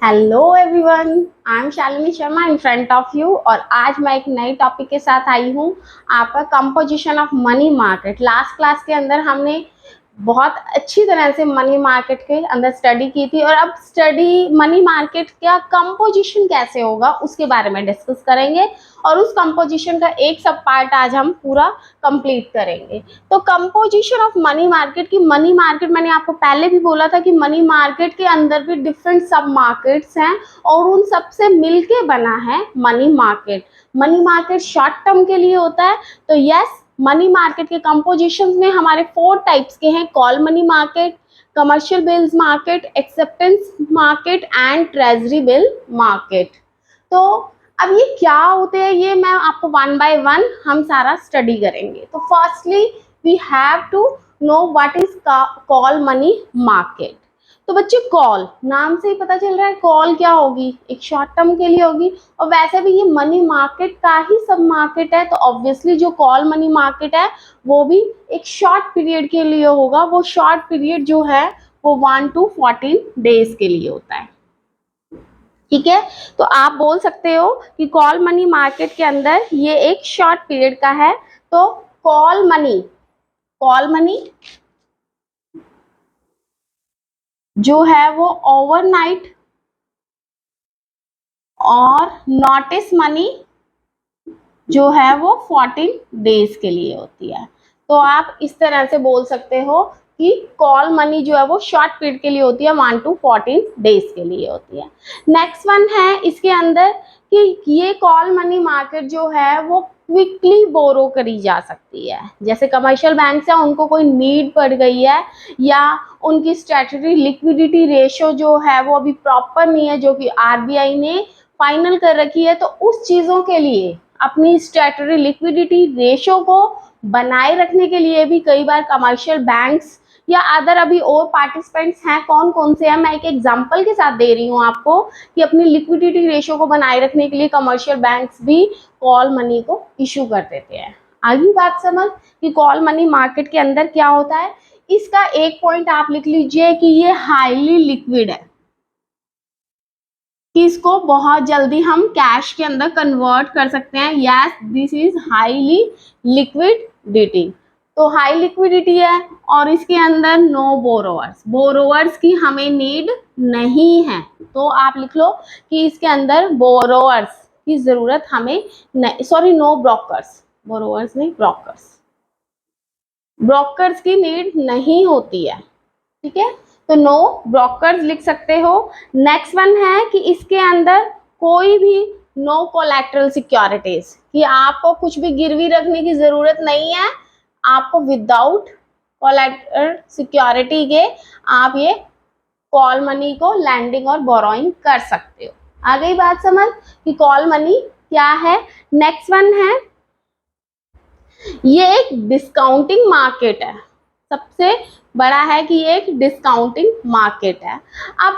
Hello everyone, I am Shalini Sharma in front of you. और आज मैं एक नई टॉपिक के साथ आई हूँ, आपका composition of money market. Last class के अंदर हमने बहुत अच्छी तरह से मनी मार्केट के अंदर स्टडी की थी, और अब स्टडी मनी मार्केट का कंपोजिशन कैसे होगा उसके बारे में डिस्कस करेंगे। और उस कंपोजिशन का एक सब पार्ट आज हम पूरा कंप्लीट करेंगे। तो कंपोजिशन ऑफ मनी मार्केट की, मनी मार्केट मैंने आपको पहले भी बोला था कि मनी मार्केट के अंदर भी डिफरेंट सब मार्केट्स हैं, और उन सब से मिलके बना है money market. Money market short term के लिए होता है। तो यस, मनी मार्केट के कंपोजिशन में हमारे 4 टाइप्स के हैं: call money market, commercial bills market, acceptance market and treasury bill market. तो अब ये क्या होते हैं, ये मैं आपको वन बाय वन हम सारा स्टडी करेंगे। तो firstly we have to know what is call money market. तो बच्चे, कॉल नाम से ही पता चल रहा है कॉल क्या होगी, एक शॉर्ट टर्म के लिए होगी। और वैसे भी ये मनी मार्केट का ही सब मार्केट है, तो ऑब्वियसली जो कॉल मनी मार्केट है वो भी एक शॉर्ट पीरियड के लिए होगा। वो शॉर्ट पीरियड जो है वो 1 to 14 डेज के लिए होता है। ठीक है, तो आप बोल सकते हो कि कॉल मनी मार्केट के अंदर ये एक शॉर्ट पीरियड का है। तो कॉल मनी जो है वो ओवरनाइट और नोटिस मनी जो है वो 14 डेज के लिए होती है। तो आप इस तरह से बोल सकते हो कि कॉल मनी जो है वो शॉर्ट पीरियड के लिए होती है, 1 to 14 डेज के लिए होती है। नेक्स्ट वन है इसके अंदर कि ये कॉल मनी मार्केट जो है वो क्विकली बोरो करी जा सकती है। जैसे कमर्शियल बैंक है, उनको कोई नीड पड़ गई है, या उनकी स्टैट्यूटरी लिक्विडिटी रेशियो जो है वो अभी प्रॉपर नहीं है, जो कि आरबीआई ने फाइनल कर रखी है। तो उस चीज़ों के लिए अपनी स्टैट्यूटरी लिक्विडिटी रेशो को बनाए रखने के लिए भी कई बार कमर्शियल बैंक्स या अदर अभी और पार्टिसिपेंट्स हैं, कौन कौन से हैं मैं एक एग्जांपल के साथ दे रही हूँ आपको, कि अपनी लिक्विडिटी रेशो को बनाए रखने के लिए कमर्शियल बैंक्स भी कॉल मनी को इशू कर देते हैं। आगे बात समझ कि कॉल मनी मार्केट के अंदर क्या होता है। इसका एक पॉइंट आप लिख लीजिए कि ये हाईली लिक्विड है, कि इसको बहुत जल्दी हम कैश के अंदर कन्वर्ट कर सकते हैं। Yes, this is highly liquidity. तो हाई लिक्विडिटी है, और इसके अंदर नो बोरोवर्स, बोरोवर्स की हमें नीड नहीं है। तो आप लिख लो कि इसके अंदर बोरोवर्स की जरूरत हमें नहीं, सॉरी, नो ब्रोकर्स, बोरोवर्स नहीं, ब्रोकर्स, ब्रोकर्स की नीड नहीं होती है। ठीक है, तो नो ब्रोकर्स लिख सकते हो। नेक्स्ट वन है कि इसके अंदर कोई भी नो कोलैटरल सिक्योरिटीज, कि आपको कुछ भी गिरवी रखने की जरूरत नहीं है। आपको विदाउट कोलैटरल सिक्योरिटी के आप ये कॉल मनी को लैंडिंग और बोरोइंग कर सकते हो। आ गई बात समझ कि कॉल मनी क्या है। नेक्स्ट वन है, ये एक डिस्काउंटिंग मार्केट है, सबसे बड़ा है कि ये एक डिस्काउंटिंग मार्केट है। अब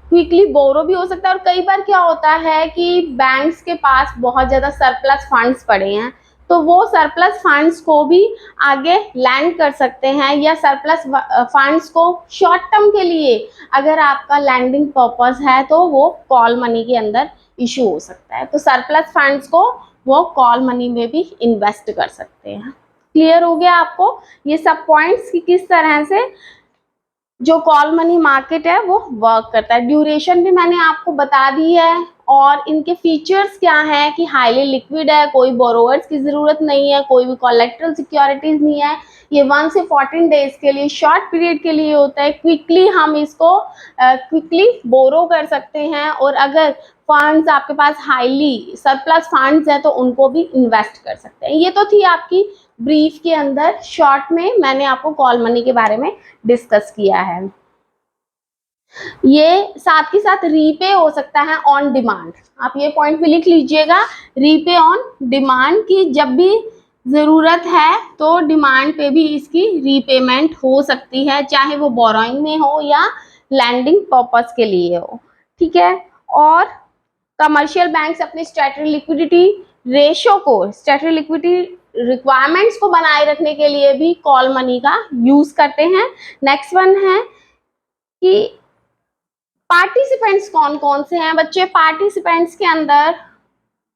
क्विकली बोरो भी हो सकता है, और कई बार क्या होता है कि बैंक्स के पास बहुत ज़्यादा सरप्लस फंड्स पड़े हैं, तो वो सरप्लस फंड्स को भी आगे लैंड कर सकते हैं, या सरप्लस फंड्स को शॉर्ट टर्म के लिए अगर आपका लैंडिंग पर्पस है तो वो कॉल मनी के अंदर इशू हो सकता है। तो सरप्लस फंड्स को वो कॉल मनी में भी इन्वेस्ट कर सकते हैं। क्लियर हो गया आपको ये सब पॉइंट्स कि किस तरह से जो कॉल मनी मार्केट है वो वर्क करता है। ड्यूरेशन भी मैंने आपको बता दी है, और इनके फीचर्स क्या है कि हाईली लिक्विड है, कोई बोरोवर्स की जरूरत नहीं है, कोई भी कोलेक्ट्रल सिक्योरिटीज नहीं है। ये 1 से 14 डेज के लिए शॉर्ट पीरियड के लिए होता है। क्विकली हम इसको क्विकली बोरो कर सकते हैं, और अगर फंड्स आपके पास हाईली सरप्लस फंड्स हैं तो उनको भी इन्वेस्ट कर सकते हैं। ये तो थी आपकी ब्रीफ के अंदर, शॉर्ट में मैंने आपको कॉल मनी के बारे में डिस्कस किया है। ये साथ ही साथ रीपे हो सकता है ऑन डिमांड, आप ये पॉइंट भी लिख लीजिएगा। रीपे ऑन डिमांड की जब भी ज़रूरत है तो डिमांड पे भी इसकी रीपेमेंट हो सकती है, चाहे वो बोरोइंग में हो या लैंडिंग पर्पस के लिए हो। ठीक है, और कमर्शियल बैंक्स अपने स्टैट्यूटरी लिक्विडिटी रेशो को, स्टैट्यूटरी लिक्विडिटी रिक्वायरमेंट्स को बनाए रखने के लिए भी कॉल मनी का यूज करते हैं। नेक्स्ट वन है कि पार्टिसिपेंट्स कौन कौन से हैं बच्चे? पार्टिसिपेंट्स के अंदर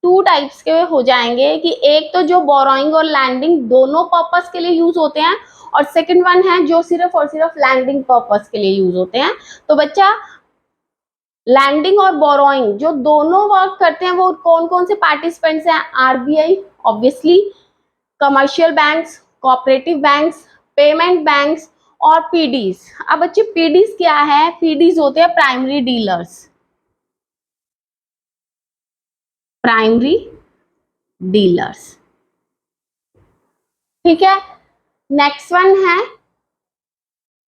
टू टाइप्स के हो जाएंगे कि एक तो जो बोरोइंग और लैंडिंग दोनों पर्पस के लिए यूज होते हैं, और सेकंड वन है जो सिर्फ और सिर्फ लैंडिंग पर्पस के लिए यूज होते हैं। तो बच्चा लैंडिंग और बोरोइंग जो दोनों वर्क करते हैं वो कौन कौन से पार्टिसिपेंट्स हैं? RBI obviously, commercial banks, cooperative banks, payment banks और पीडीज। अब बच्चे पीडीज क्या है? पीडीज होते हैं प्राइमरी डीलर्स, प्राइमरी डीलर्स, ठीक है। नेक्स्ट वन है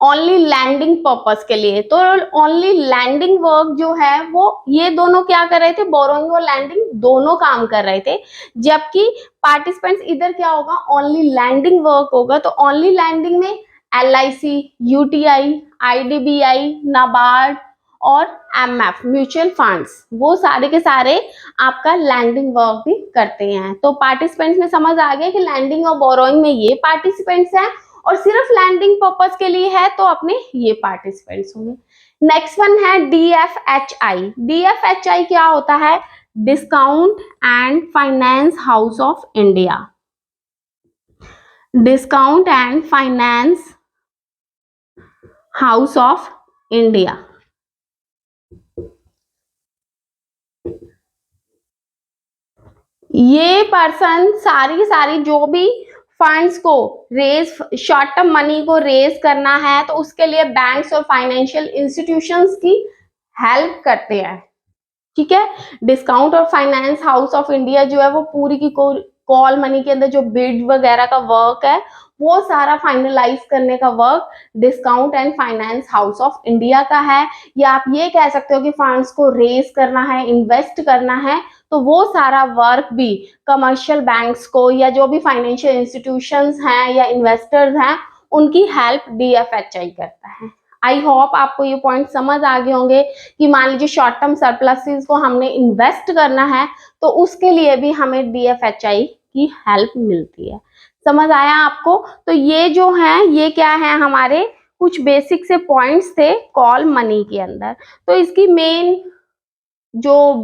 ओनली लैंडिंग पर्पस के लिए। तो ओनली लैंडिंग वर्क जो है वो ये दोनों क्या कर रहे थे? बोरोइंग और लैंडिंग दोनों काम कर रहे थे, जबकि पार्टिसिपेंट्स इधर क्या होगा? ओनली लैंडिंग वर्क होगा। तो ओनली लैंडिंग में एलआईसी, यूटीआई, आईडीबीआई, नाबार्ड और एमएफ म्यूचुअल फंड्स, वो सारे के सारे आपका लैंडिंग वर्क भी करते हैं। तो पार्टिसिपेंट्स में समझ आ गया कि लैंडिंग और बोरोइंग में ये पार्टिसिपेंट्स हैं, और सिर्फ लैंडिंग पर्पस के लिए है तो अपने ये पार्टिसिपेंट्स होंगे। नेक्स्ट वन है डीएफएचआई। डीएफएचआई क्या होता है? Discount and finance house of India, discount and finance house of India. ये पर्सन सारी सारी जो भी फंड्स को रेज, शॉर्ट टर्म मनी को रेज करना है तो उसके लिए बैंक्स और फाइनेंशियल इंस्टीट्यूशंस की हेल्प करते हैं, ठीक है। डिस्काउंट और फाइनेंस हाउस ऑफ इंडिया जो है वो पूरी की कॉल मनी के अंदर जो बिड वगैरह का वर्क है वो सारा फाइनलाइज करने का work discount and finance house of India का है। या आप ये कह सकते हो कि फंड्स को रेज करना है, इन्वेस्ट करना है, तो वो सारा वर्क भी कमर्शियल बैंक्स को या जो भी फाइनेंशियल इंस्टीट्यूशंस हैं या इन्वेस्टर्स हैं उनकी हेल्प डीएफएचआई करता है। आई होप आपको ये पॉइंट समझ आ गए होंगे कि मान लीजिए शॉर्ट टर्म सरप्लसेस को हमने इन्वेस्ट करना है तो उसके लिए भी हमें डीएफएचआई की हेल्प मिलती है। समझ आया आपको? तो ये जो है ये क्या है? हमारे कुछ बेसिक से पॉइंट्स थे कॉल मनी के अंदर। तो इसकी मेन जो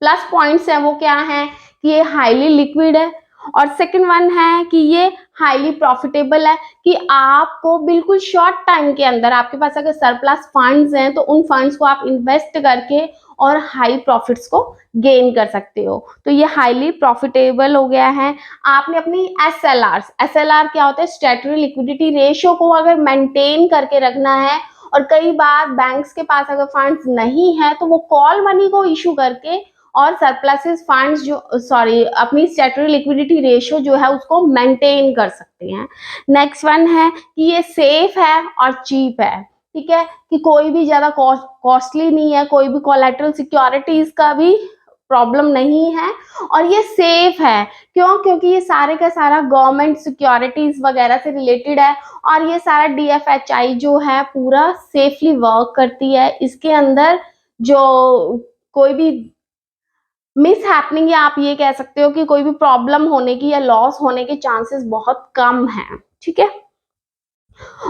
प्लस पॉइंट्स हैं वो क्या है? कि ये हाईली लिक्विड है, और सेकंड वन है कि ये हाईली प्रॉफिटेबल है, कि आपको बिल्कुल शॉर्ट टाइम के अंदर आपके पास अगर सरप्लस फंड्स हैं तो उन फंड्स को आप इन्वेस्ट करके और हाई प्रॉफिट्स को गेन कर सकते हो। तो ये हाईली प्रॉफिटेबल हो गया है। आपने अपनी एसएलआर क्या होता है? स्टैट्यूटरी लिक्विडिटी रेशियो को अगर मेंटेन करके रखना है, और कई बार बैंक्स के पास अगर फंड्स नहीं है तो वो कॉल मनी को इशू करके और सरप्लसेस फंड्स जो अपनी स्टैट्यूटरी लिक्विडिटी रेशियो जो है उसको मेंटेन कर सकते हैं। नेक्स्ट वन है कि ये सेफ है और चीप है, ठीक है, कि कोई भी ज्यादा कॉस्टली नहीं है, कोई भी कोलैटरल सिक्योरिटीज का भी प्रॉब्लम नहीं है, और ये सेफ है। क्यों? क्योंकि ये सारे का सारा गवर्नमेंट सिक्योरिटीज वगैरह से रिलेटेड है, और ये सारा डीएफएचआई जो है पूरा सेफली वर्क करती है। इसके अंदर जो कोई भी मिस हैपनिंग या आप ये कह सकते हो कि कोई भी प्रॉब्लम होने की या लॉस होने के चांसेस बहुत कम हैं, ठीक है।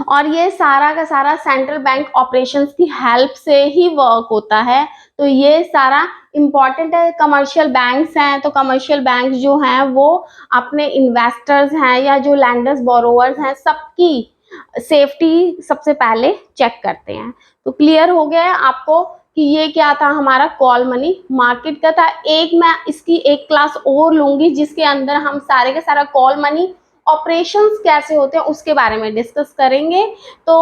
और ये सारा का सारा सेंट्रल बैंक ऑपरेशंस की हेल्प से ही वर्क होता है। तो ये सारा इंपॉर्टेंट है। कमर्शियल बैंक्स हैं तो कमर्शियल बैंक जो हैं वो अपने इन्वेस्टर्स हैं या जो लैंडर्स बोरोवर्स हैं सबकी सेफ्टी सबसे पहले चेक करते हैं। तो क्लियर हो गया है आपको कि ये क्या था? हमारा कॉल मनी मार्केट का था। एक मैं इसकी एक क्लास और लूंगी जिसके अंदर हम सारे का सारा कॉल मनी ऑपरेशंस कैसे होते हैं उसके बारे में डिस्कस करेंगे। तो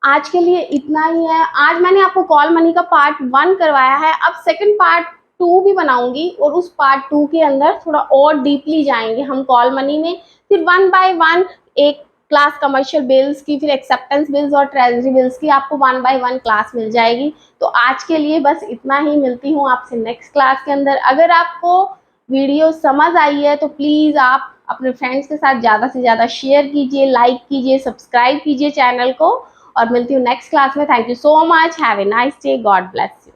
आज के लिए इतना ही है। आज मैंने आपको कॉल मनी का पार्ट 1 करवाया है, अब सेकंड पार्ट 2 भी बनाऊंगी और उस पार्ट 2 के अंदर थोड़ा और डीपली जाएंगे हम कॉल मनी में। फिर 1 बाय 1 एक क्लास कमर्शियल बिल्स की, फिर एक्सेप्टेंस बिल्स और ट्रेजरी बिल्स की आपको 1 बाय 1 क्लास मिल जाएगी। तो आज के लिए बस इतना ही, मिलती हूँ आपसे नेक्स्ट क्लास के अंदर। अगर आपको वीडियो समझ आई है तो प्लीज आप अपने फ्रेंड्स के साथ ज़्यादा से ज़्यादा शेयर कीजिए, लाइक कीजिए, सब्सक्राइब कीजिए चैनल को, और मिलती हूँ नेक्स्ट क्लास में। Thank you so much, have a nice day, God bless you.